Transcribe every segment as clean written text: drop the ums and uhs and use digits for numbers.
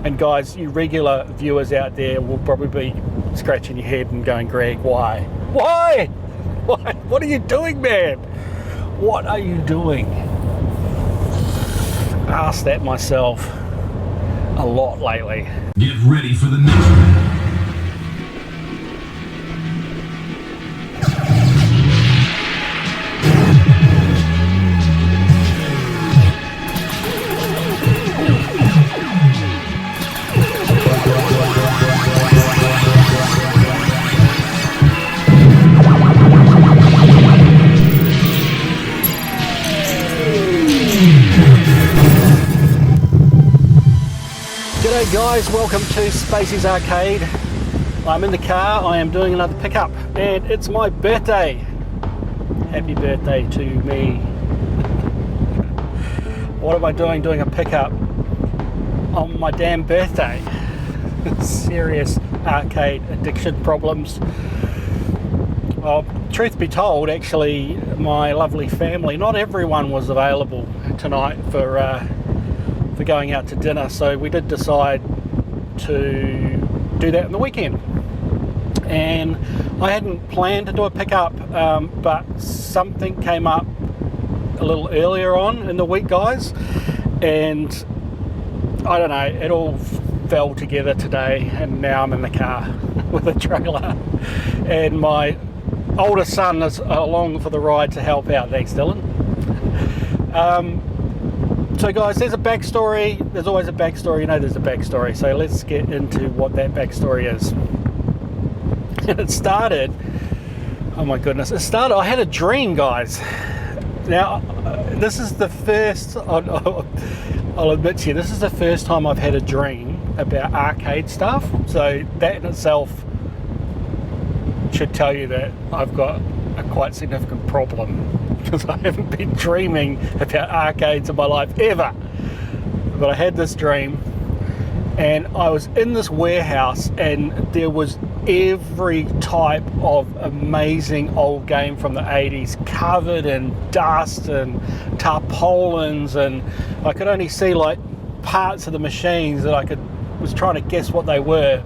And guys, you regular viewers out there will probably be scratching your head and going, Greg, why? Why? Why? What are you doing, man? What are you doing? Asked that myself a lot lately. Get ready for the next one. G'day guys, welcome to Spacies Arcade. I'm in the car, I am doing another pickup, and it's my birthday. Happy birthday to me. What am I doing a pickup on my damn birthday? Serious arcade addiction problems. Well, truth be told, actually, my lovely family, not everyone was available tonight for going out to dinner, so we did decide to do that on the weekend. And I hadn't planned to do a pickup, but something came up a little earlier on in the week, guys, and I don't know, it all fell together today, and now I'm in the car with a trailer, and my oldest son is along for the ride to help out. Thanks, Dylan. So guys, there's a backstory. There's always a backstory. You know there's a backstory. So let's get into what that backstory is. And it started, oh my goodness, I had a dream, guys. Now, this is the first, I'll admit to you, this is the first time I've had a dream about arcade stuff. So that in itself should tell you that I've got a quite significant problem, because I haven't been dreaming about arcades in my life ever. But I had this dream, and I was in this warehouse, and there was every type of amazing old game from the 80s covered in dust and tarpaulins, and I could only see like parts of the machines that I was trying to guess what they were.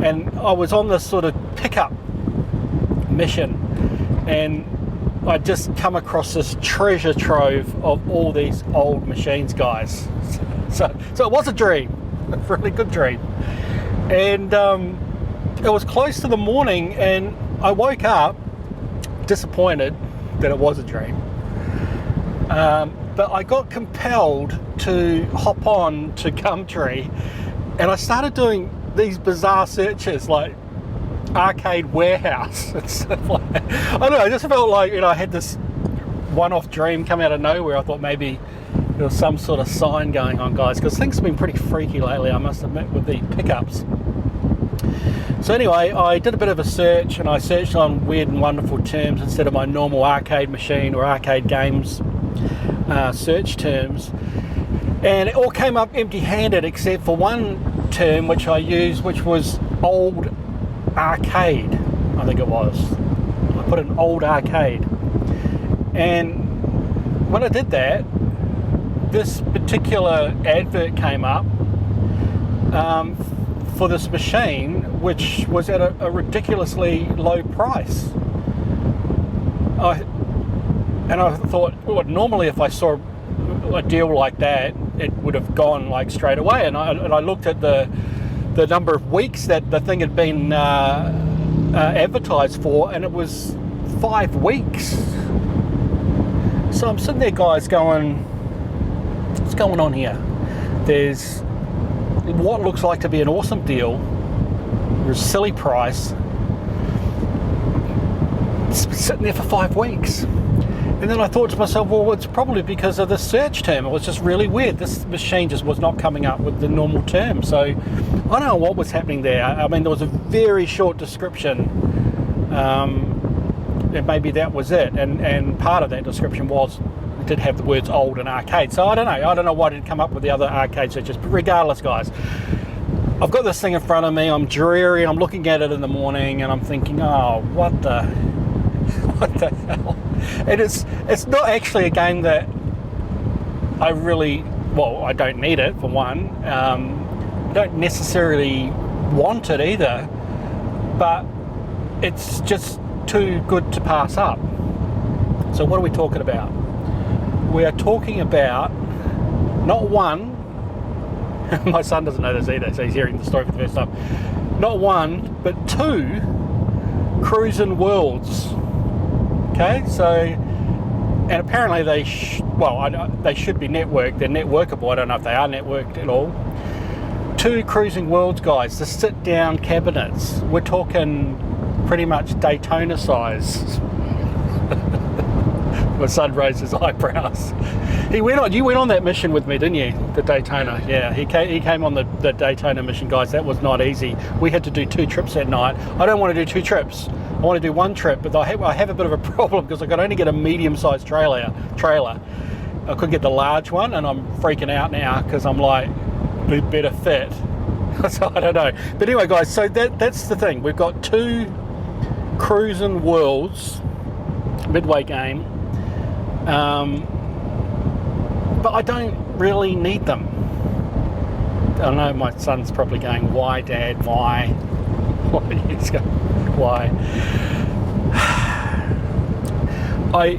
And I was on this sort of pickup mission, and I just come across this treasure trove of all these old machines, guys. So it was a dream, a really good dream. And it was close to the morning, and I woke up disappointed that it was a dream. But I got compelled to hop on to Gumtree, and I started doing these bizarre searches like arcade warehouse and stuff like that. I don't know, I just felt like, I had this one-off dream come out of nowhere. I thought maybe there was some sort of sign going on, guys, because things have been pretty freaky lately, I must admit, with the pickups. So anyway, I did a bit of a search, and I searched on weird and wonderful terms instead of my normal arcade machine or arcade games search terms, and it all came up empty-handed except for one term which I used, which was old arcade, I think it was. I put an old arcade, and when I did that, this particular advert came up for this machine, which was at a ridiculously low price. And I thought, well, normally if I saw a deal like that, it would have gone like straight away, and I looked at the number of weeks that the thing had been advertised for, and it was 5 weeks. So I'm sitting there, guys, going, what's going on here? There's what looks like to be an awesome deal, there's a silly price, it's been sitting there for 5 weeks. And then I thought to myself, well, it's probably because of the search term. It was just really weird. This machine just was not coming up with the normal term. So I don't know what was happening there. I mean, there was a very short description, and maybe that was it. And part of that description was, it did have the words old and arcade. So I don't know. I don't know why it didn't come up with the other arcade searches. But regardless, guys, I've got this thing in front of me. I'm dreary. I'm looking at it in the morning, and I'm thinking, oh, what the hell? And it's not actually a game that I really, well, I don't need it for one. don't necessarily want it either, but it's just too good to pass up. So what are we talking about? We are talking about not one, my son doesn't know this either, so he's hearing the story for the first time, not one, but two Cruis'n Worlds. Okay, so, and apparently they should be networked. They're networkable. I don't know if they are networked at all. Two Cruis'n Worlds, guys, the sit-down cabinets. We're talking pretty much Daytona size. My son raised his eyebrows. You went on that mission with me, didn't you? The Daytona. Yeah, he came on the Daytona mission, guys. That was not easy. We had to do 2 trips that night. I don't want to do 2 trips. I want to do 1 trip, but I have a bit of a problem because I could only get a medium-sized trailer. I couldn't get the large one, and I'm freaking out now because I'm like, we better fit. So I don't know. But anyway, guys, so that's the thing. We've got 2 Cruis'n Worlds midway game. But I don't really need them. I know my son's probably going, why, Dad, why? Why? I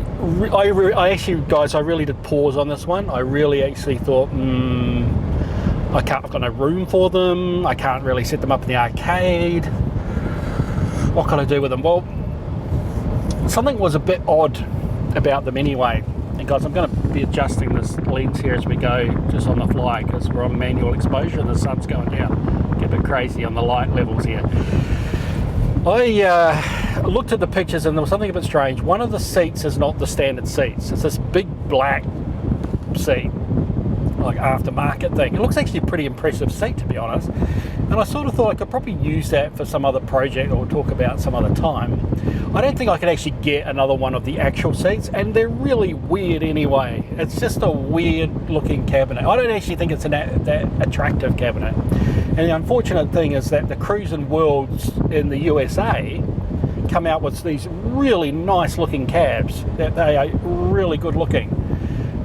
actually, guys, I really did pause on this one. I really actually thought, I've got no room for them. I can't really set them up in the arcade. What can I do with them? Well, something was a bit odd about them anyway. And guys, I'm going to be adjusting this lens here as we go, just on the fly, because we're on manual exposure and the sun's going down. Get a bit crazy on the light levels here. I looked at the pictures and there was something a bit strange. One of the seats is not the standard seats. It's this big black seat, like aftermarket thing. It looks actually a pretty impressive seat, to be honest. And I sort of thought I could probably use that for some other project that we'll talk about some other time. I don't think I could actually get another one of the actual seats, and they're really weird anyway. It's just a weird looking cabinet. I don't actually think it's that attractive cabinet. And the unfortunate thing is that the Cruis'n Worlds in the USA come out with these really nice looking cabs, that they are really good looking.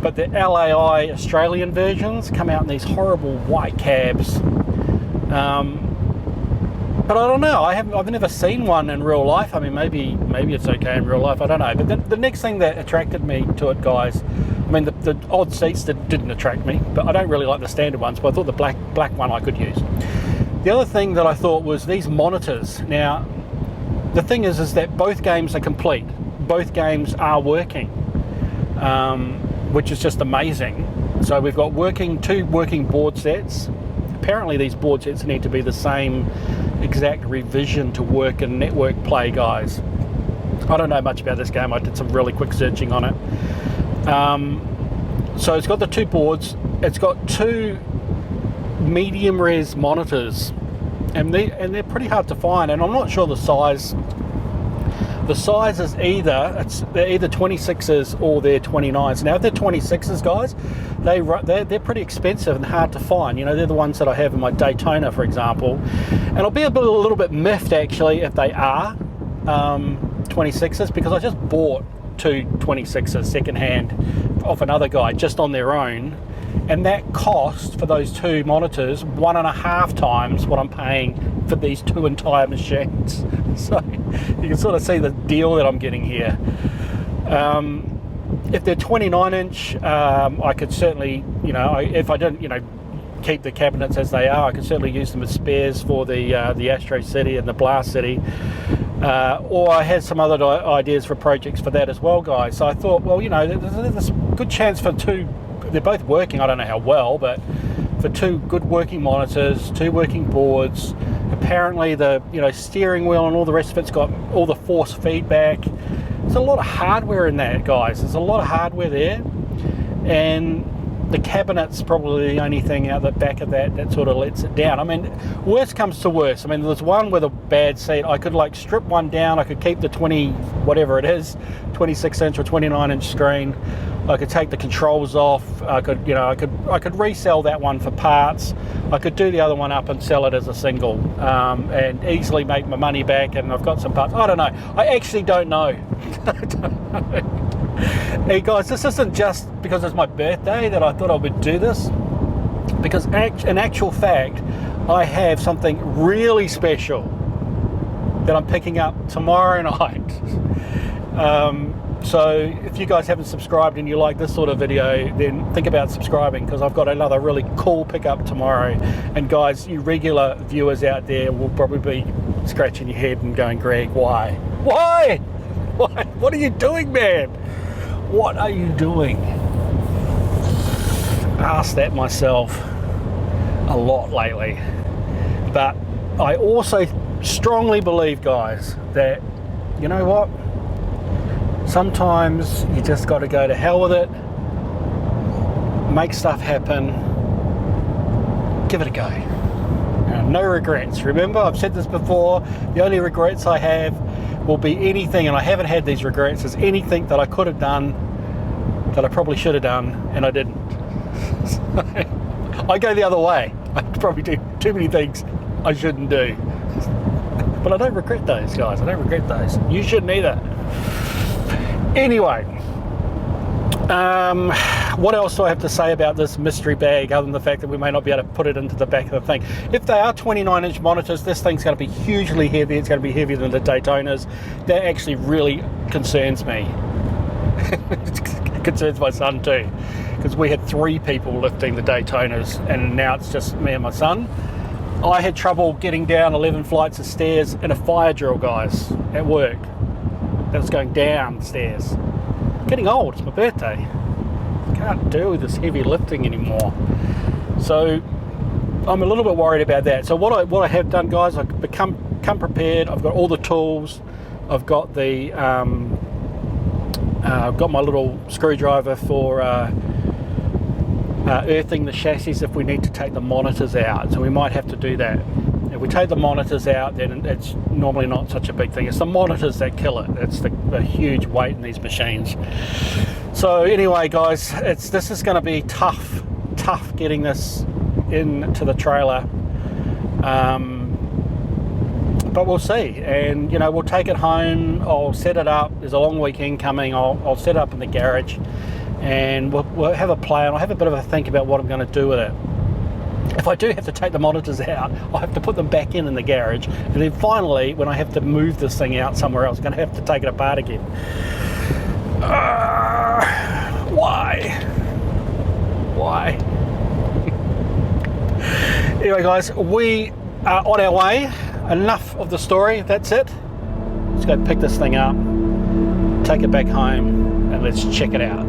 But the LAI Australian versions come out in these horrible white cabs. But I don't know. I've never seen one in real life. I mean, maybe it's okay in real life. I don't know. But then the next thing that attracted me to it, guys, I mean, the odd seats that didn't attract me, but I don't really like the standard ones. But I thought the black one I could use. The other thing that I thought was these monitors. Now, the thing is that both games are complete. Both games are working, which is just amazing. So we've got 2 working board sets. Apparently these board sets need to be the same exact revision to work in network play, guys. I don't know much about this game. I did some really quick searching on it. So it's got the 2 boards. It's got 2 medium res monitors, and they're pretty hard to find, and I'm not sure the size. The size is they're either 26s or they're 29s. Now if they're 26s, guys, they're pretty expensive and hard to find. You know, they're the ones that I have in my Daytona, for example. And I'll be a little bit miffed actually if they are 26s, because I just bought 2 26s secondhand off another guy just on their own, and that cost for those 2 monitors 1.5 times what I'm paying for these 2 entire machines. So you can sort of see the deal that I'm getting here. If they're 29-inch, I could certainly, if I didn't, keep the cabinets as they are, I could certainly use them as spares for the Astro City and the Blast City. Or I had some other ideas for projects for that as well, guys. So I thought, well, there's a good chance for 2. They're both working. I don't know how well, but for 2 good working monitors, 2 working boards. Apparently the steering wheel and all the rest of it's got all the force feedback. There's a lot of hardware in that, guys. There's a lot of hardware there, and the cabinet's probably the only thing out the back of that sort of lets it down. I mean, worst comes to worst. I mean, there's one with a bad seat. I could strip one down. I could keep the 20, whatever it is, 26-inch or 29-inch screen. I could take the controls off. I could resell that one for parts. I could do the other one up and sell it as a single, and easily make my money back. And I've got some parts. I don't know. I actually don't know. I don't know. Hey guys, this isn't just because it's my birthday that I thought I would do this, because in actual fact I have something really special that I'm picking up tomorrow night. So if you guys haven't subscribed and you like this sort of video, then think about subscribing, because I've got another really cool pickup tomorrow. And guys, you regular viewers out there will probably be scratching your head and going, Greg, why? Why? Why? What are you doing, man? What are you doing? Asked that myself a lot lately. But I also strongly believe, guys, that, you know what? Sometimes you just got to go to hell with it, make stuff happen, give it a go. No regrets. Remember, I've said this before, the only regrets I have will be anything, and I haven't had these regrets, is anything that I could have done that I probably should have done and I didn't. I go the other way. I probably do too many things I shouldn't do. But I don't regret those, guys. I don't regret those. You shouldn't either. Anyway, what else do I have to say about this mystery bag, other than the fact that we may not be able to put it into the back of the thing? If they are 29-inch monitors, this thing's going to be hugely heavy. It's going to be heavier than the Daytonas. That actually really concerns me. It concerns my son too, because we had 3 people lifting the Daytonas, and now it's just me and my son. I had trouble getting down 11 flights of stairs in a fire drill, guys, at work. That was going downstairs. Getting old, it's my birthday. Can't do this heavy lifting anymore. So I'm a little bit worried about that. So what I have done, guys, I've come prepared. I've got all the tools. I've got the I've got my little screwdriver for earthing the chassis if we need to take the monitors out. So we might have to do that. If we take the monitors out, then it's normally not such a big thing. It's the monitors that kill it. It's the huge weight in these machines. So anyway, guys, this is going to be tough getting this into the trailer. But we'll see. And, you know, we'll take it home. I'll set it up. There's a long weekend coming. I'll set it up in the garage, and we'll have a play, and I'll have a bit of a think about what I'm going to do with it. If I do have to take the monitors out, I'll have to put them back in the garage, and then finally, when I have to move this thing out somewhere else, I'm going to have to take it apart again. Why? Anyway, guys, we are on our way. Enough of the story. That's it. Let's go pick this thing up, take it back home, and let's check it out.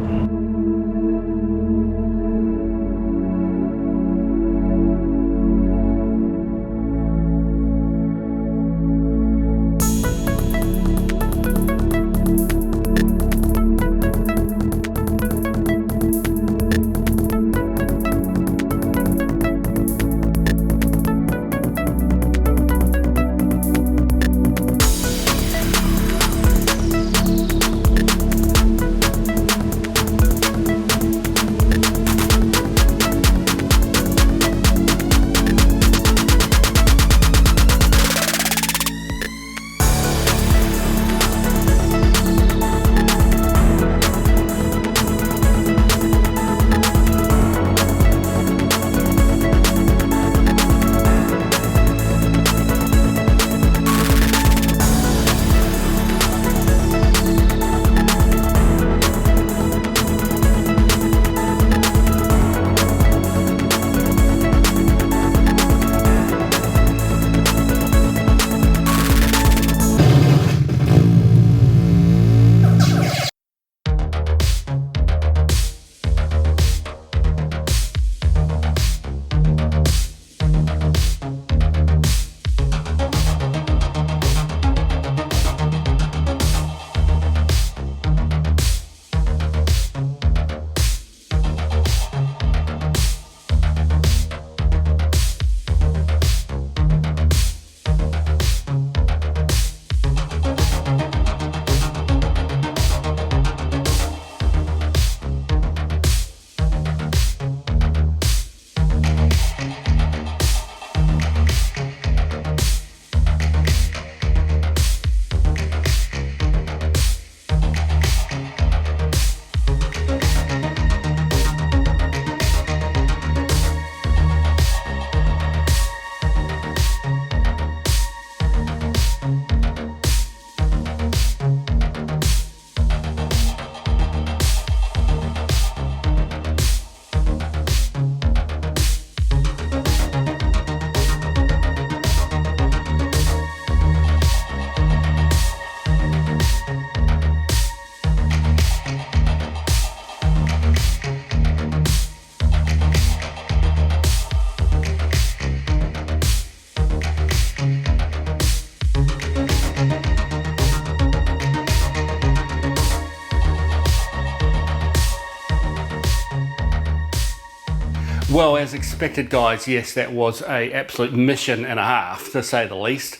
Well, as expected, guys, yes, that was a absolute mission and a half, to say the least.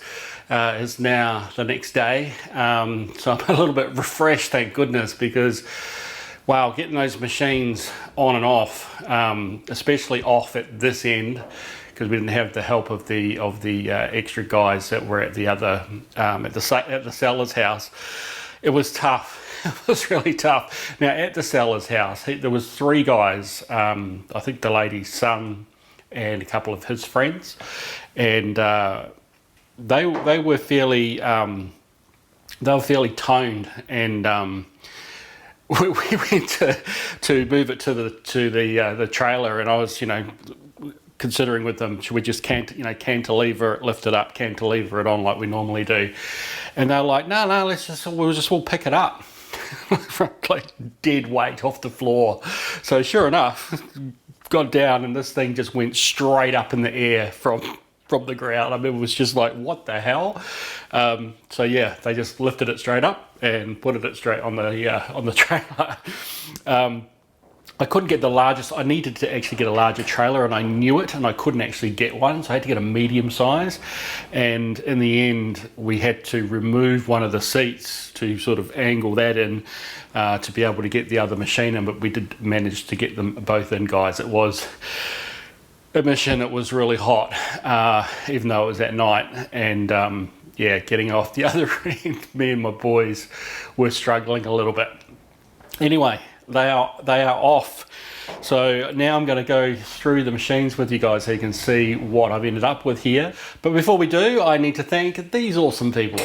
It's now the next day, so I'm a little bit refreshed, thank goodness, because wow, getting those machines on and off, especially off at this end, because we didn't have the help of the extra guys that were at the other at the seller's house. It was tough. It was really tough. Now at the seller's house, there was 3 guys. I think the lady's son and a couple of his friends, and they were fairly toned, and we went to move it to the trailer, and I was, you know, considering with them, should we just cantilever it, lift it up, cantilever it on like we normally do, and they're like, no, we'll pick it up. Like dead weight off the floor. So sure enough, got down and this thing just went straight up in the air from the ground. I mean, it was just like, what the hell? So yeah, they just lifted it straight up and put it straight on the trailer. I couldn't get the largest. I needed to actually get a larger trailer, and I knew it, and I couldn't actually get one, so I had to get a medium size. And in the end, we had to remove one of the seats to sort of angle that in to be able to get the other machine in. But we did manage to get them both in, guys. It was a mission. It was really hot, even though it was at night. And yeah, getting off the other end, me and my boys were struggling a little bit. Anyway, they are off. So now I'm going to go through the machines with you guys so you can see what I've ended up with here. But before we do, I need to thank these awesome people.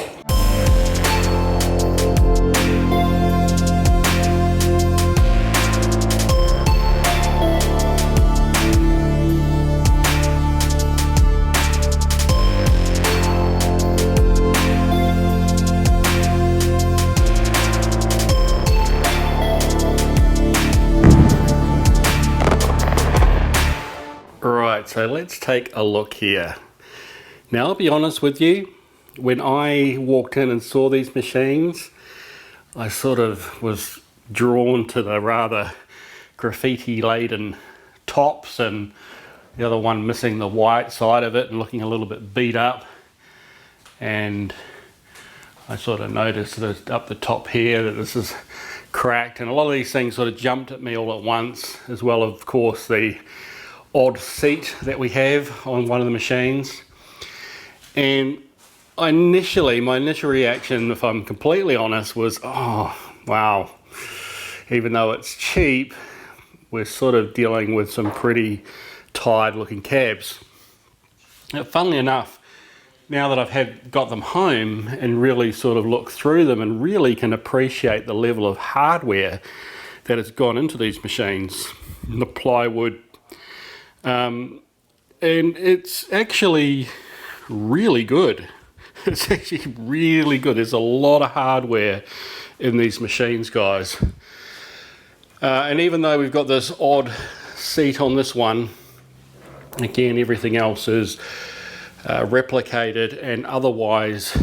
Right, so let's take a look here. Now, I'll be honest with you, when I walked in and saw these machines, I sort of was drawn to the rather graffiti-laden tops, and the other one missing the white side of it and looking a little bit beat up. And I sort of noticed that up the top here that this is cracked, and a lot of these things sort of jumped at me all at once, as well, of course, the odd seat that we have on one of the machines. And my initial reaction, if I'm completely honest, was, oh wow, even though it's cheap, we're sort of dealing with some pretty tired looking cabs. Now, funnily enough, now that I've got them home and really sort of looked through them and really can appreciate the level of hardware that has gone into these machines, the plywood, and it's actually really good. It's actually really good. There's a lot of hardware in these machines, guys. And even though we've got this odd seat on this one, again, everything else is replicated and otherwise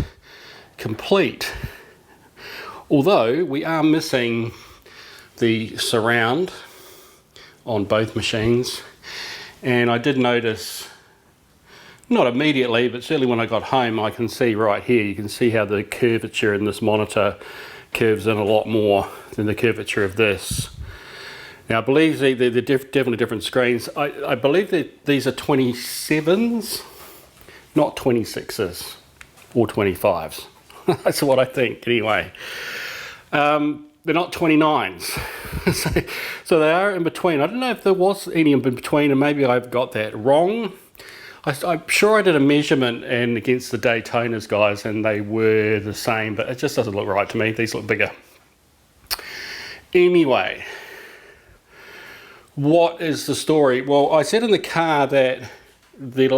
complete. Although we are missing the surround on both machines. And I did notice, not immediately, but certainly when I got home, I can see right here, you can see how the curvature in this monitor curves in a lot more than the curvature of this. Now I believe they're definitely different screens. I believe that these are 27s, not 26s or 25s. That's what I think anyway. They're not 29s. So they are in between. I don't know if there was any in between, and maybe I've got that wrong. I'm sure I did a measurement and against the Daytonas, guys, and they were the same, but it just doesn't look right to me. These look bigger. Anyway, what is the story? Well, I said in the car that the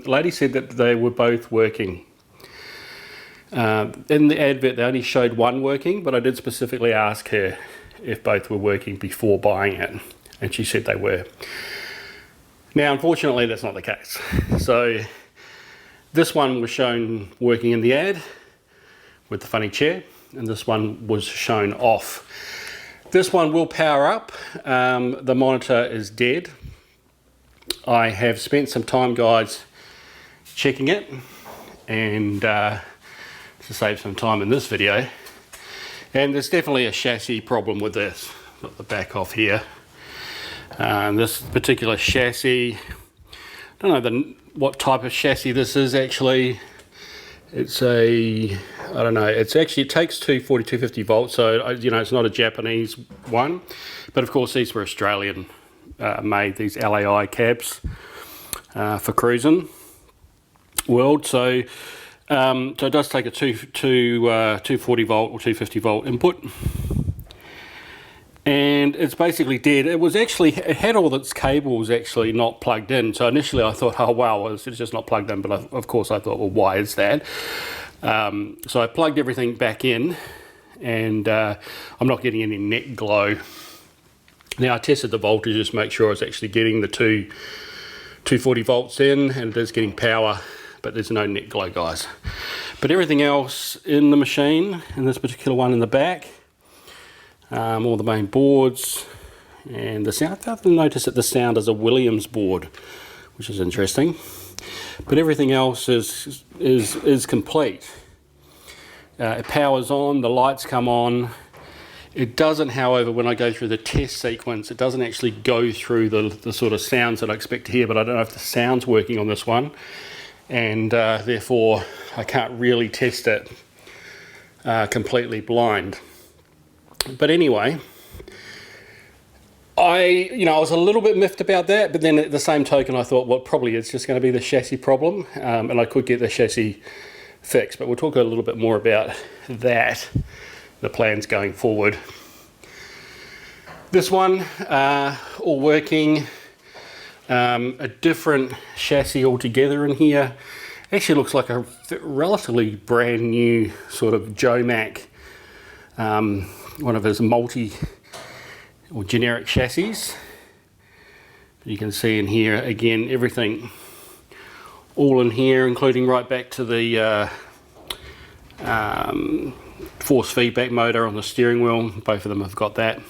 lady said that they were both working. In the advert, they only showed one working, but I did specifically ask her if both were working before buying it, and she said they were. Now, unfortunately, that's not the case. So this one was shown working in the ad with the funny chair, and this one was shown off. This one will power up. The monitor is dead. I have spent some time, guys, checking it, and to save some time in this video. And there's definitely a chassis problem with this. Got the back off here. This particular chassis, I don't know what type of chassis this is actually. It's a, I don't know, it takes 250 volts, so you know, it's not a Japanese one, but of course these were Australian made, these LAI cabs for Cruis'n World. So so it does take a 240 volt or 250 volt input, and it's basically dead. It had all its cables actually not plugged in, so initially I thought, oh wow, it's just not plugged in, but of course I thought, well, why is that? So I plugged everything back in, and I'm not getting any net glow. Now I tested the voltages to make sure I was actually getting the 240 volts in, and it is getting power, but there's no net glow, guys. But everything else in the machine, in this particular one in the back, all the main boards, and the sound. I've noticed that the sound is a Williams board, which is interesting. But everything else is complete. It powers on, the lights come on. It doesn't, however, when I go through the test sequence, it doesn't actually go through the sort of sounds that I expect to hear, but I don't know if the sound's working on this one, and therefore I can't really test it completely blind. But anyway, I was a little bit miffed about that, but then at the same token I thought, well, probably it's just going to be the chassis problem, and I could get the chassis fixed, but we'll talk a little bit more about that, the plans going forward. This one, all working, a different chassis altogether in here. Actually looks like a relatively brand new sort of Joe Mac, one of his multi or generic chassis. You can see in here again everything all in here, including right back to the force feedback motor on the steering wheel. Both of them have got that.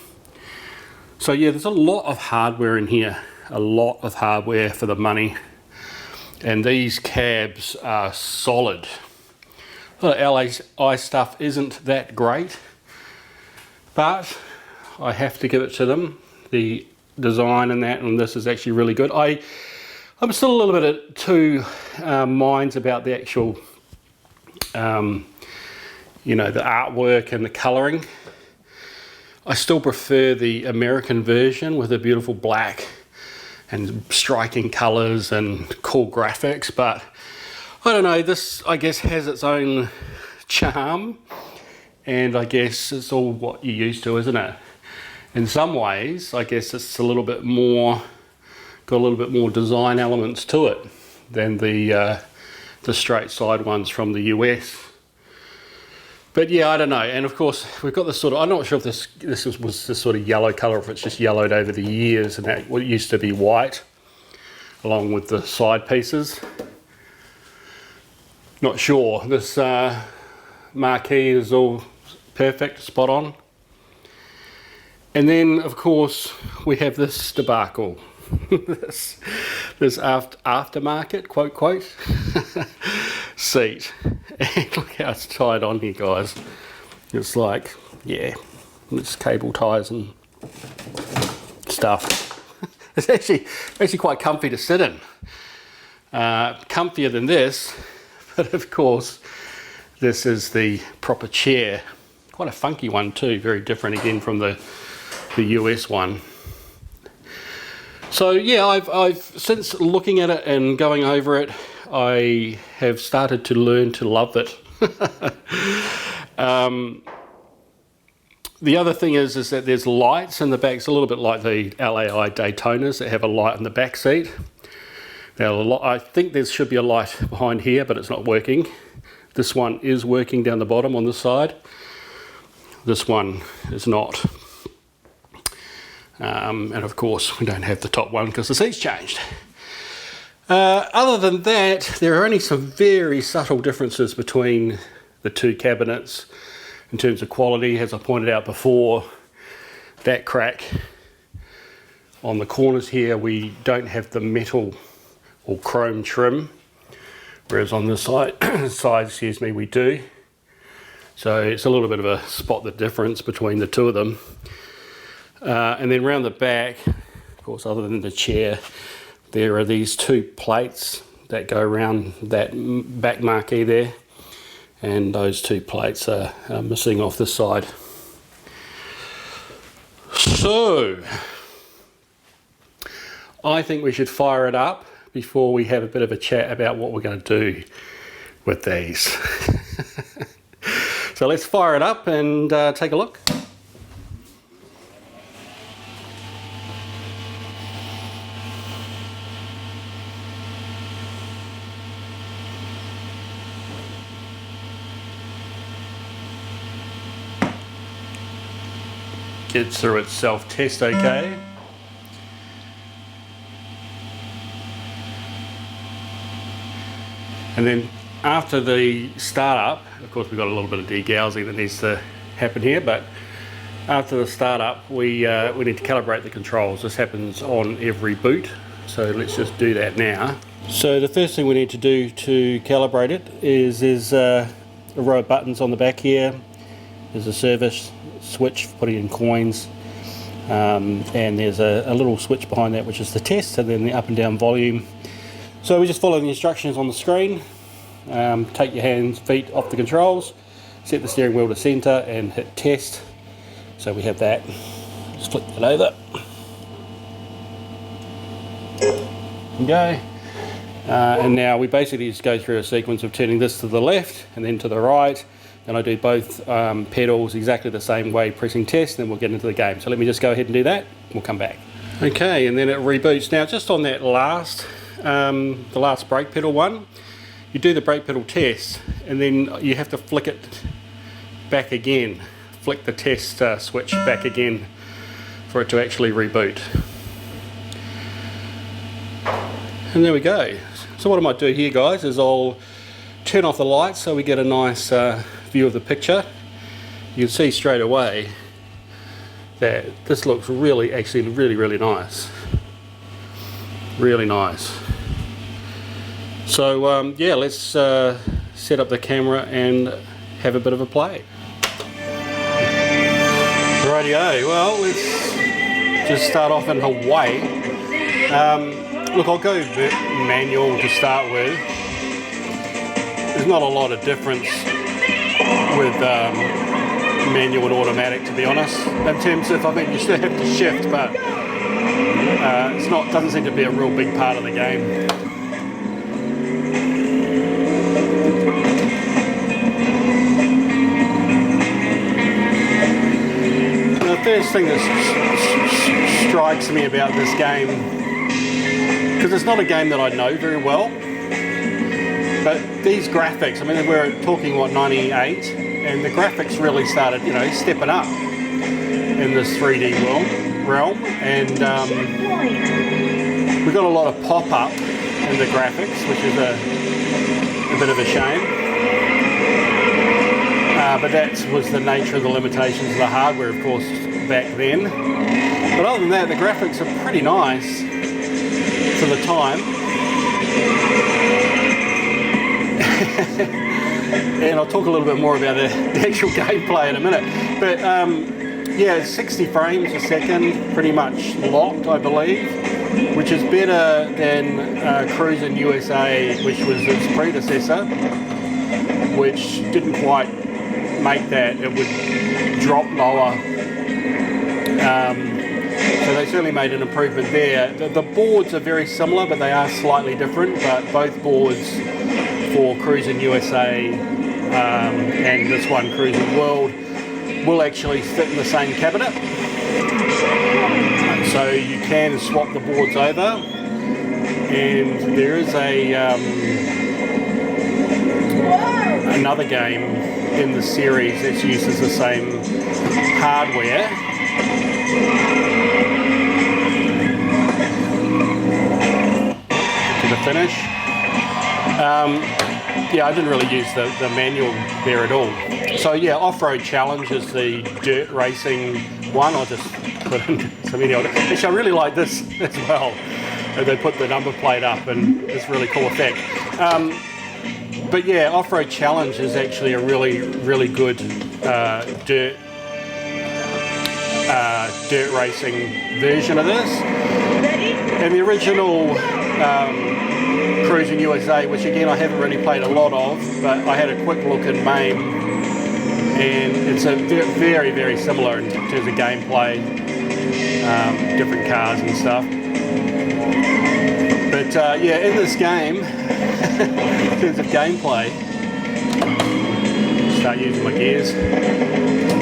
So yeah, there's a lot of hardware in here, a lot of hardware for the money, and these cabs are solid. The LAI stuff isn't that great, but I have to give it to them. The design and that, and this is actually really good. I'm still a little bit at two minds about the actual, you know, the artwork and the colouring. I still prefer the American version with the beautiful black and striking colours and cool graphics, but I don't know, this I guess has its own charm, and I guess it's all what you're used to, isn't it? In some ways, I guess it's a little bit more, got a little bit more design elements to it than the straight side ones from the US. But yeah, I don't know. And of course, we've got this sort of, I'm not sure if this was this sort of yellow colour, or if it's just yellowed over the years, and that what used to be white, along with the side pieces. Not sure. This marquee is all perfect, spot on. And then, of course, we have this debacle, this aftermarket, quote, quote, seat. And look how it's tied on here, guys. It's like, yeah, it's cable ties and stuff. It's actually quite comfy to sit in. Comfier than this, but of course, this is the proper chair. Quite a funky one too, very different again from the US one. So yeah, I've since looking at it and going over it, I have started to learn to love it. The other thing is that there's lights in the back. It's a little bit like the LAI Daytonas that have a light in the back seat. Now I think there should be a light behind here, but it's not working. This one is working down the bottom on this side. This one is not. And of course we don't have the top one because the seat's changed. Other than that, there are only some very subtle differences between the two cabinets in terms of quality. As I pointed out before, that crack On the corners here we don't have the metal or chrome trim, whereas on this side, excuse me, we do. So it's a little bit of a spot the difference between the two of them. And then round the back, of course, other than the chair, there are these two plates that go around that back marquee there, and those two plates are missing off this side. So I think we should fire it up before we have a bit of a chat about what we're going to do with these. So let's fire it up and take a look. Gets through its self-test okay. And then after the startup, of course we've got a little bit of degaussing that needs to happen here, but after the startup we need to calibrate the controls. This happens on every boot, so let's just do that now. So the first thing we need to do to calibrate it is there's a row of buttons on the back here. There's a service switch for putting in coins, and there's a little switch behind that which is the test, and then the up and down volume. So we just follow the instructions on the screen. Take your hands, feet off the controls, set the steering wheel to centre and hit test. So we have that. Just flip that over. Go. And now we basically just go through a sequence of turning this to the left and then to the right. And I do both pedals exactly the same way, pressing test, and then we'll get into the game. So let me just go ahead and do that, we'll come back. Okay, and then it reboots. Now just on that last, the last brake pedal one, you do the brake pedal test, and then you have to flick it back again. Flick the test switch back again for it to actually reboot. And there we go. So what I might do here, guys, is I'll turn off the lights so we get a nice view of the picture. You can see straight away that this looks really nice. Really nice. So yeah, let's set up the camera and have a bit of a play. Rightio, well, let's just start off in Hawaii. Look, I'll go manual to start with. There's not a lot of difference with manual and automatic, to be honest, in terms of, I mean, you still have to shift, but it's not, doesn't seem to be a real big part of the game. The first thing that strikes me about this game, because it's not a game that I know very well, but these graphics, I mean, we're talking, what, 98, and the graphics really started, you know, stepping up in this 3D realm, and we got a lot of pop-up in the graphics, which is a bit of a shame. But that was the nature of the limitations of the hardware, of course, back then. But other than that, the graphics are pretty nice for the time. And I'll talk a little bit more about the actual gameplay in a minute. But yeah, 60 frames a second, pretty much locked, I believe, which is better than Cruis'n USA, which was its predecessor, which didn't quite make that. It would drop lower. So they certainly made an improvement there. The boards are very similar, but they are slightly different. But both boards for Cruis'n USA and this one, Cruis'n World, will actually fit in the same cabinet. So you can swap the boards over. And there is another game in the series that uses the same hardware. To the finish. Yeah, I didn't really use the manual there at all. So yeah, Off-Road Challenge is the dirt racing one. I'll just put put in some any old. Actually, I really like this as well. They put the number plate up, and it's really cool effect. But yeah, Off-Road Challenge is actually a really good dirt racing version of this. And the original Cruis'n USA, which again I haven't really played a lot of, but I had a quick look in MAME, and it's a very similar in terms of gameplay, different cars and stuff. But yeah, in this game, in terms of gameplay, start using my gears,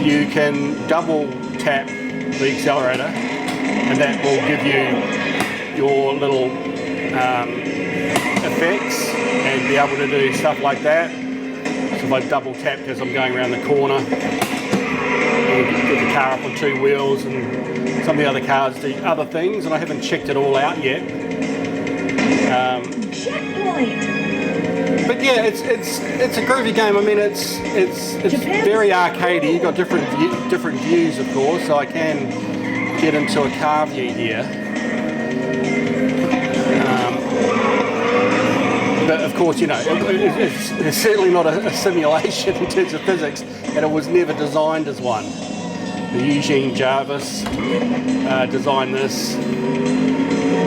you can double tap the accelerator, and that will give you your little effects and be able to do stuff like that. So if I double tap as I'm going around the corner, get the car up on two wheels, and some of the other cars do other things, and I haven't checked it all out yet. But yeah, it's a groovy game. I mean, it's very arcadey. You've got different views, of course, so I can get into a car view here. But of course, you know, it's certainly not a simulation in terms of physics, and it was never designed as one. Eugene Jarvis designed this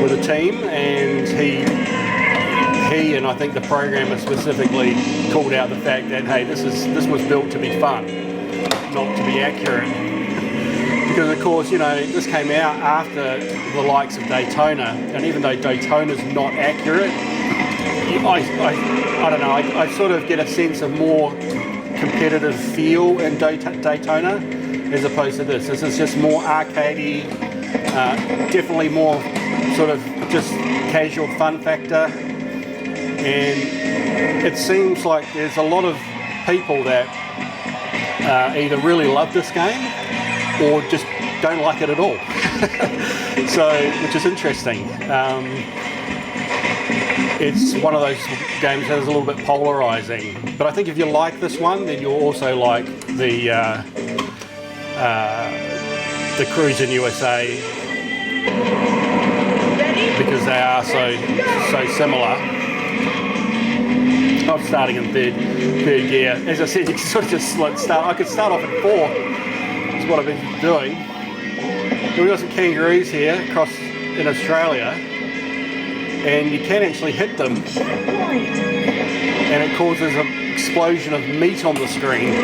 with a team, and he and I think the programmer specifically called out the fact that, hey, this was built to be fun, not to be accurate. Because of course, you know, this came out after the likes of Daytona, and even though Daytona's not accurate, I don't know, I sort of get a sense of more competitive feel in Daytona as opposed to this. This is just more arcadey, definitely more sort of just casual fun factor. And it seems like there's a lot of people that either really love this game or just don't like it at all. So, which is interesting. It's one of those games that is a little bit polarizing. But I think if you like this one, then you'll also like the Cruis'n USA, because they are so similar. I'm starting in third gear. As I said, you can sort of just start. I could start off at 4. That's what I've been doing. We've got some kangaroos here across in Australia, and you can actually hit them, and it causes an explosion of meat on the screen.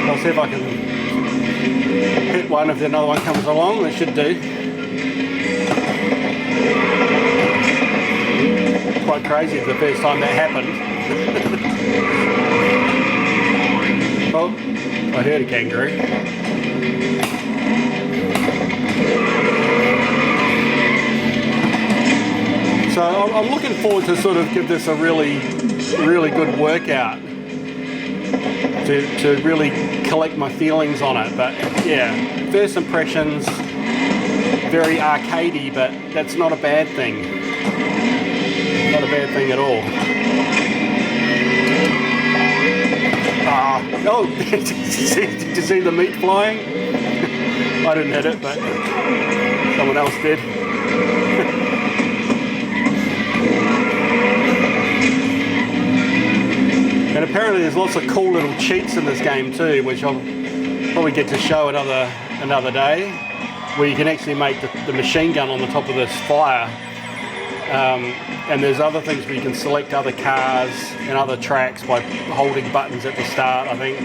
I'll see if I can hit one if another one comes along. It should do. Quite crazy, it's the first time that happened. Oh, I heard a kangaroo. So I'm looking forward to sort of give this a really good workout to really collect my feelings on it. But yeah, first impressions, very arcadey, but that's not a bad thing. Not a bad thing at all. Oh, did you see the meat flying? I didn't hit it, but someone else did. And apparently there's lots of cool little cheats in this game too, which I'll probably get to show another day, where you can actually make the machine gun on the top of this fire. And there's other things where you can select other cars and other tracks by holding buttons at the start, I think.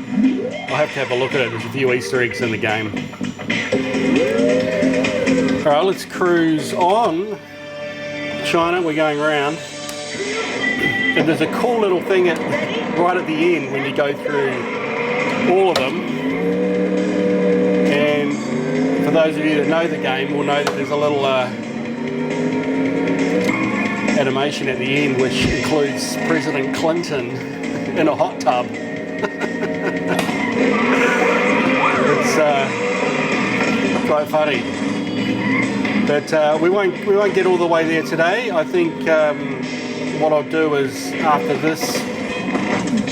I'll have to have a look at it. There's a few Easter eggs in the game. Alright, let's cruise on. China, we're going around. And there's a cool little thing right at the end when you go through all of them. And for those of you that know the game will know that there's a little animation at the end which includes President Clinton in a hot tub. It's quite funny. But we won't get all the way there today. I think what I'll do is after this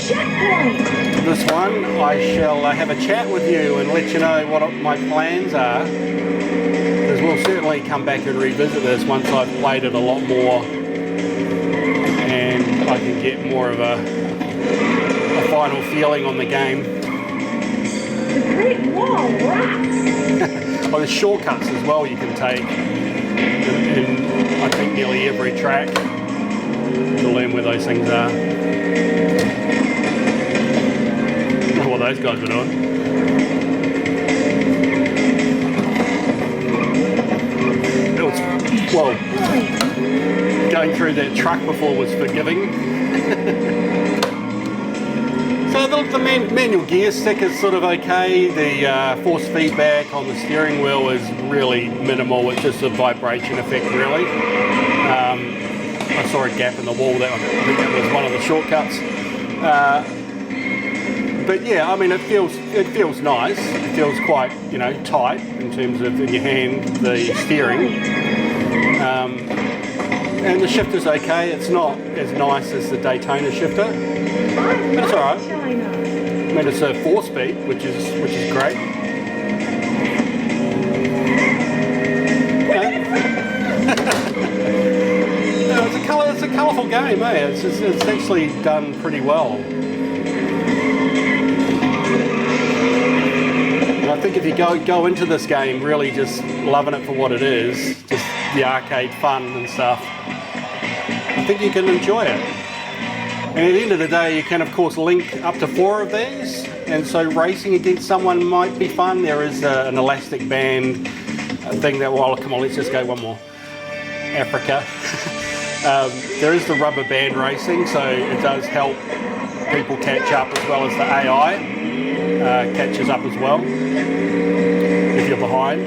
This one, I shall have a chat with you and let you know what my plans are. Because we'll certainly come back and revisit this once I've played it a lot more and I can get more of a final feeling on the game. The Great Wall rocks! Well, there's shortcuts as well you can take in I think nearly every track to learn where those things are. What those guys were doing. It was, well, going through that truck before was forgiving. So the manual gear stick is sort of okay. The force feedback on the steering wheel is really minimal. It's just a vibration effect, really. I saw a gap in the wall. I think that was one of the shortcuts. But yeah, I mean, it feels nice. It feels quite, you know, tight in terms of in your hand, the steering. And the shifter's okay. It's not as nice as the Daytona shifter, but it's all right. I mean, it's a 4-speed, which is great. It's a colourful game, eh? It's actually done pretty well. I think if you go into this game really just loving it for what it is, just the arcade fun and stuff, I think you can enjoy it. And at the end of the day, you can of course link up to 4 of these, and so racing against someone might be fun. There is an elastic band thing that, well, come on, let's just go one more. Africa. There is the rubber band racing, so it does help people catch up as well as the AI catches up as well if you're behind,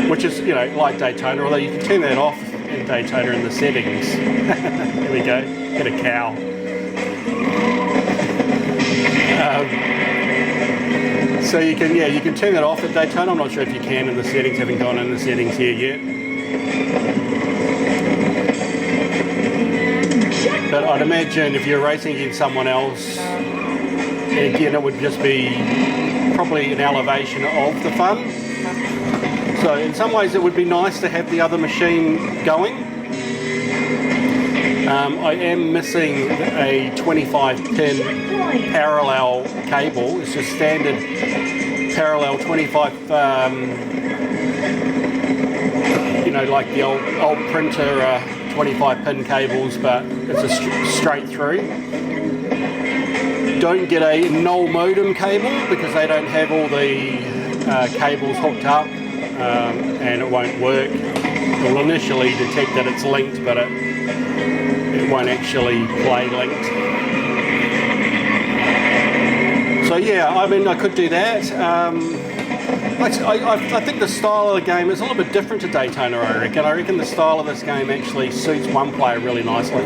which is, you know, like Daytona, although you can turn that off in Daytona in the settings. Here we go, get a cow. So you can turn that off at Daytona. I'm not sure if you can in the settings, haven't gone in the settings here yet. But I'd imagine if you're racing against someone else, again, it would just be probably an elevation of the fun. So in some ways it would be nice to have the other machine going. I am missing a 25-pin parallel cable. It's just standard parallel 25, you know, like the old printer 25-pin cables, but it's a straight through. Don't get a null modem cable because they don't have all the cables hooked up, and it won't work. It will initially detect that it's linked, but it won't actually play linked. So yeah, I mean, I could do that. I think the style of the game is a little bit different to Daytona, I reckon. I reckon the style of this game actually suits one player really nicely.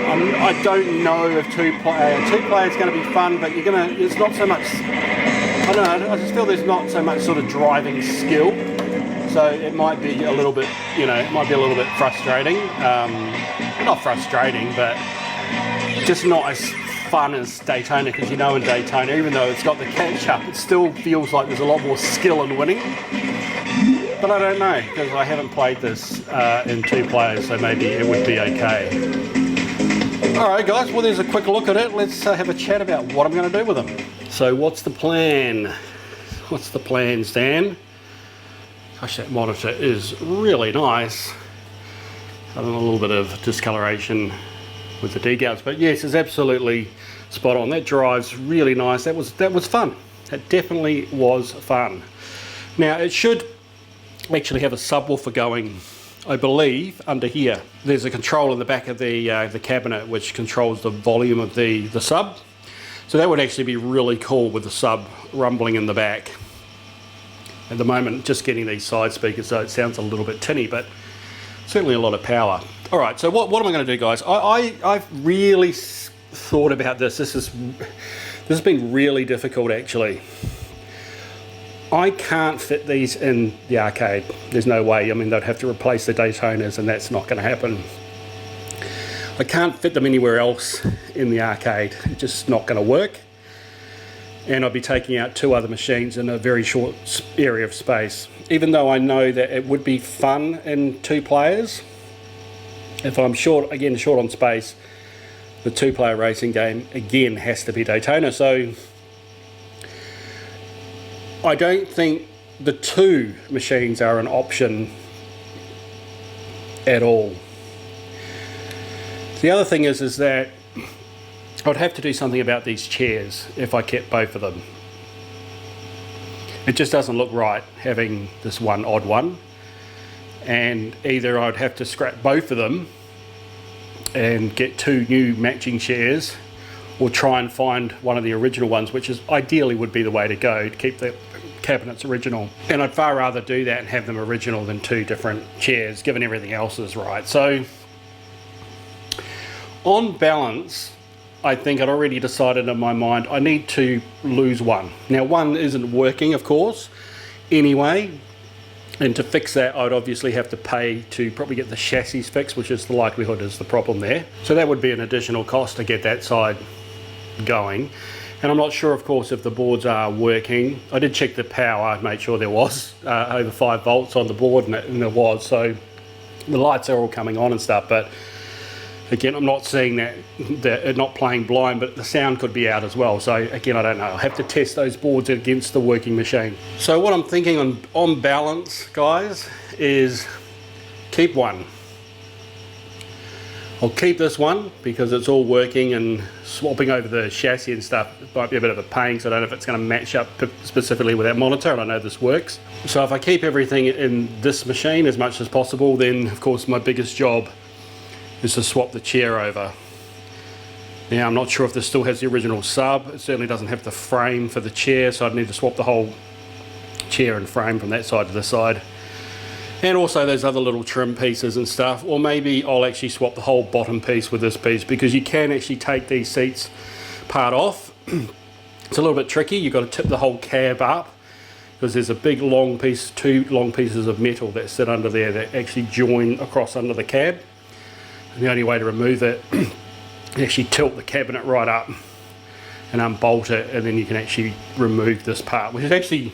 I don't know if two player is going to be fun, but it's not so much, I don't know, I just feel there's not so much sort of driving skill. So it might be a little bit, you know, it might be a little bit frustrating. Not frustrating, but just not as fun as Daytona, because you know in Daytona, even though it's got the catch up, it still feels like there's a lot more skill in winning. But I don't know, because I haven't played this in 2 players, so maybe it would be okay. Alright guys, well there's a quick look at it. Let's have a chat about what I'm going to do with them. So what's the plan? What's the plan, Stan? Gosh, that monitor is really nice. A little bit of discoloration with the decals, but yes, it's absolutely spot on. That drives really nice. That was fun. That definitely was fun. Now it should actually have a subwoofer going, I believe, under here. There's a control in the back of the cabinet which controls the volume of the sub. So that would actually be really cool with the sub rumbling in the back. At the moment, just getting these side speakers, so it sounds a little bit tinny, but certainly a lot of power. All right, so what am I going to do, guys? I've really thought about this. This has been really difficult, actually. I can't fit these in the arcade. There's no way. I mean, they'd have to replace the Daytonas, and that's not going to happen. I can't fit them anywhere else in the arcade. It's just not going to work. And I'll be taking out 2 other machines in a very short area of space. Even though I know that it would be fun in 2 players, if I'm short on space, the 2-player racing game again has to be Daytona. So I don't think the 2 machines are an option at all. The other thing is that I'd have to do something about these chairs if I kept both of them. It just doesn't look right having this one odd one, and either I'd have to scrap both of them and get 2 new matching chairs, or try and find one of the original ones, which is ideally would be the way to go, to keep the cabinets original. And I'd far rather do that and have them original than 2 different chairs, given everything else is right. So on balance, I think I'd already decided in my mind I need to lose one. Now, one isn't working, of course, anyway, and to fix that I'd obviously have to pay to probably get the chassis fixed, which is the likelihood is the problem there. So that would be an additional cost to get that side going. And I'm not sure, of course, if the boards are working. I did check the power, made sure there was over 5 volts on the board, and there was, so the lights are all coming on and stuff, but again, I'm not seeing that they're not playing blind, but the sound could be out as well. So again, I don't know. I'll have to test those boards against the working machine. So what I'm thinking on balance, guys, is keep one. I'll keep this one because it's all working, and swapping over the chassis and stuff might be a bit of a pain, so I don't know if it's going to match up specifically with that monitor, and I know this works. So if I keep everything in this machine as much as possible, then of course my biggest job is to swap the chair over. Now, I'm not sure if this still has the original sub. It certainly doesn't have the frame for the chair, so I'd need to swap the whole chair and frame from that side to this side. And also those other little trim pieces and stuff. Or maybe I'll actually swap the whole bottom piece with this piece, because you can actually take these seats part off. It's a little bit tricky. You've got to tip the whole cab up, because there's a big long piece, 2 long pieces of metal that sit under there that actually join across under the cab. And the only way to remove it is actually tilt the cabinet right up and unbolt it, and then you can actually remove this part, which is actually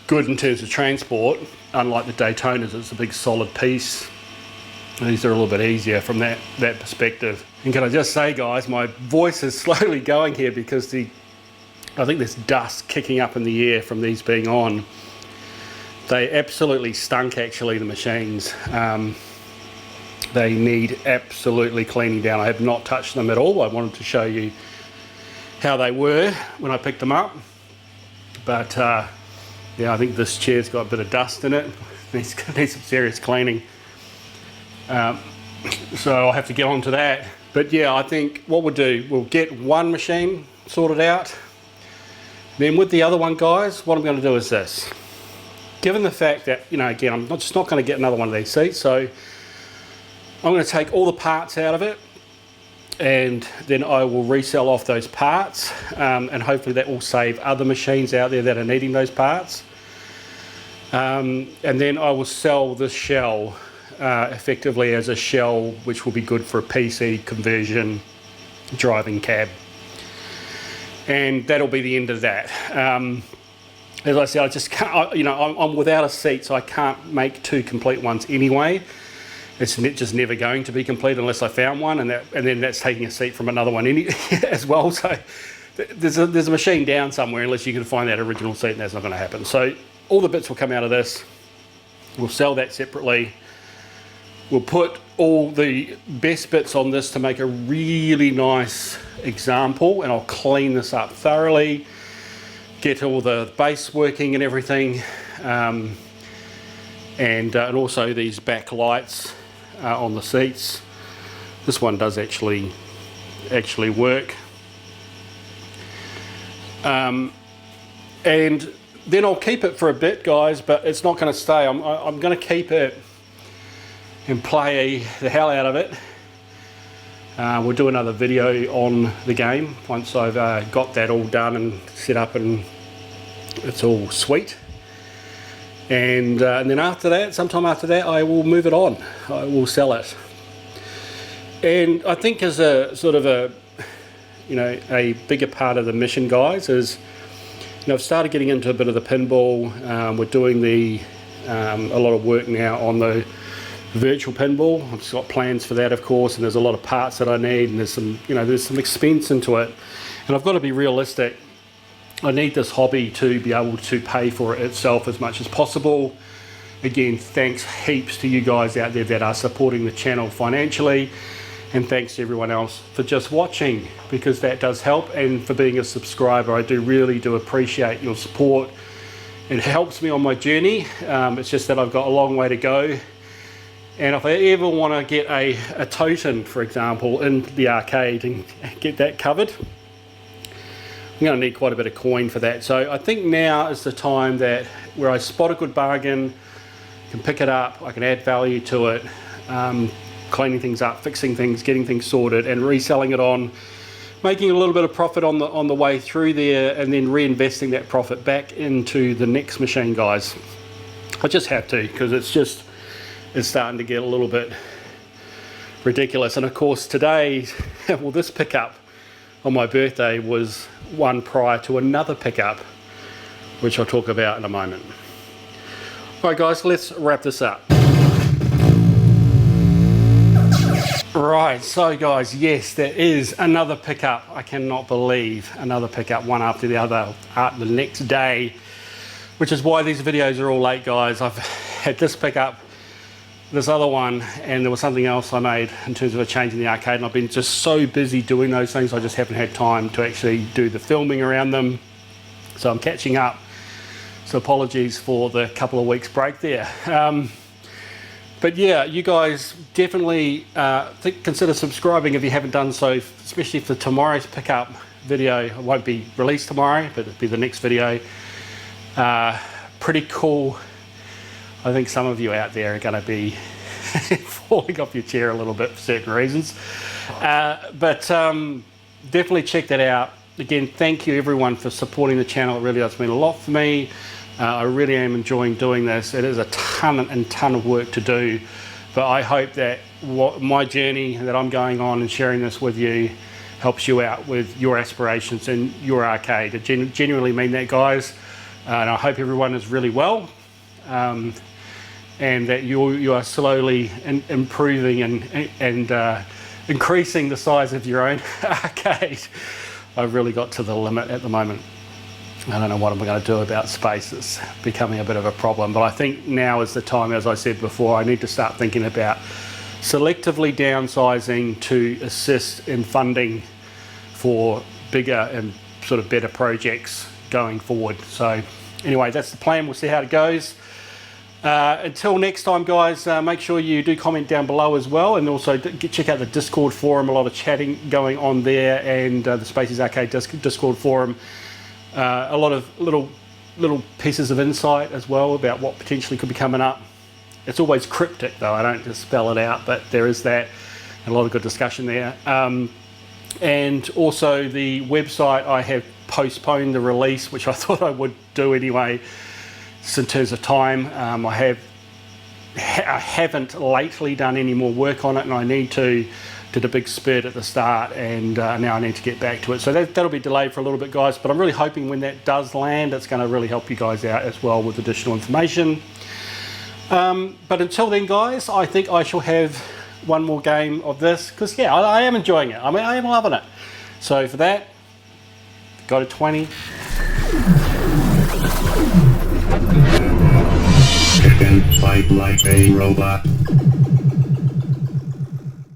good in terms of transport. Unlike the Daytonas, it's a big solid piece. These are a little bit easier from that perspective. And can I just say, guys, my voice is slowly going here because I think there's dust kicking up in the air from these being on. They absolutely stunk, actually, the machines. They need absolutely cleaning down. I have not touched them at all. I wanted to show you how they were when I picked them up. But yeah, I think this chair's got a bit of dust in it. Needs some serious cleaning. So I'll have to get on to that. But yeah, I think what we'll do, we'll get one machine sorted out. Then with the other one, guys, what I'm going to do is this. Given the fact that, you know, again, I'm just not going to get another one of these seats, so I'm going to take all the parts out of it, and then I will resell off those parts, and hopefully that will save other machines out there that are needing those parts. And then I will sell this shell effectively as a shell, which will be good for a PC conversion driving cab. And that'll be the end of that. As I said, I just can't, you know, I'm without a seat, so I can't make 2 complete ones anyway. It's just never going to be complete unless I found one, and then that's taking a seat from another one as well. So there's a machine down somewhere unless you can find that original seat, and that's not going to happen. So all the bits will come out of this. We'll sell that separately. We'll put all the best bits on this to make a really nice example, and I'll clean this up thoroughly, get all the base working and everything, and also these back lights on the seats. This one does actually work. And then I'll keep it for a bit, guys, but it's not going to stay. I'm going to keep it and play the hell out of it. We'll do another video on the game once I've got that all done and set up and it's all sweet. And then after that, sometime after that, I will move it on. I will sell it. And I think as a sort of a, you know, a bigger part of the mission, guys, is, you know, I've started getting into a bit of the pinball. We're doing a lot of work now on the virtual pinball. I've just got plans for that, of course, and there's a lot of parts that I need, and there's some, you know, there's some expense into it, and I've got to be realistic. I need this hobby to be able to pay for it itself as much as possible. Again, thanks heaps to you guys out there that are supporting the channel financially, and thanks to everyone else for just watching, because that does help, and for being a subscriber. I really do appreciate your support. It helps me on my journey. It's just that I've got a long way to go, and if I ever want to get a totem, for example, in the arcade and get that covered, I'm going to need quite a bit of coin for that. So I think now is the time that where I spot a good bargain, can pick it up, I can add value to it, cleaning things up, fixing things, getting things sorted, and reselling it on, making a little bit of profit on the way through there, and then reinvesting that profit back into the next machine, guys. I just have to, because it's starting to get a little bit ridiculous. And of course today, well, this pickup on my birthday was one prior to another pickup, which I'll talk about in a moment. Alright guys, let's wrap this up. Right, so guys, yes, there is another pickup. I cannot believe another pickup, one after the other, the next day, which is why these videos are all late, guys. I've had this pickup, this other one, and there was something else I made in terms of a change in the arcade, and I've been just so busy doing those things, I just haven't had time to actually do the filming around them. So I'm catching up. So apologies for the couple of weeks break there. But yeah, you guys definitely consider subscribing if you haven't done so, especially for tomorrow's pickup video. It won't be released tomorrow, but it'll be the next video. Pretty cool. I think some of you out there are going to be falling off your chair a little bit for certain reasons. But definitely check that out. Again, thank you everyone for supporting the channel. It really does mean a lot for me. I really am enjoying doing this. It is a ton of work to do, but I hope that my journey that I'm going on and sharing this with you helps you out with your aspirations and your arcade. I genuinely mean that, guys, and I hope everyone is really well, and that you are slowly improving and increasing the size of your own arcade. I've really got to the limit at the moment. I don't know what I'm going to do about space. It's becoming a bit of a problem, but I think now is the time, as I said before, I need to start thinking about selectively downsizing to assist in funding for bigger and sort of better projects going forward. So anyway, that's the plan. We'll see how it goes. Until next time, guys, make sure you do comment down below as well, and also check out the Discord forum. A lot of chatting going on there, and the Spacies Arcade Discord forum. A lot of little pieces of insight as well about what potentially could be coming up. It's always cryptic though, I don't just spell it out, but there is that, and a lot of good discussion there. And also the website, I have postponed the release, which I thought I would do anyway, just in terms of time. I haven't lately done any more work on it, and I need to. Did a big spurt at the start, and now I need to get back to it. So that'll be delayed for a little bit, guys, but I'm really hoping when that does land, it's going to really help you guys out as well with additional information. But until then, guys, I think I shall have one more game of this, because yeah, I am enjoying it. I mean, I am loving it. So for that, go to 20. And fight like a robot.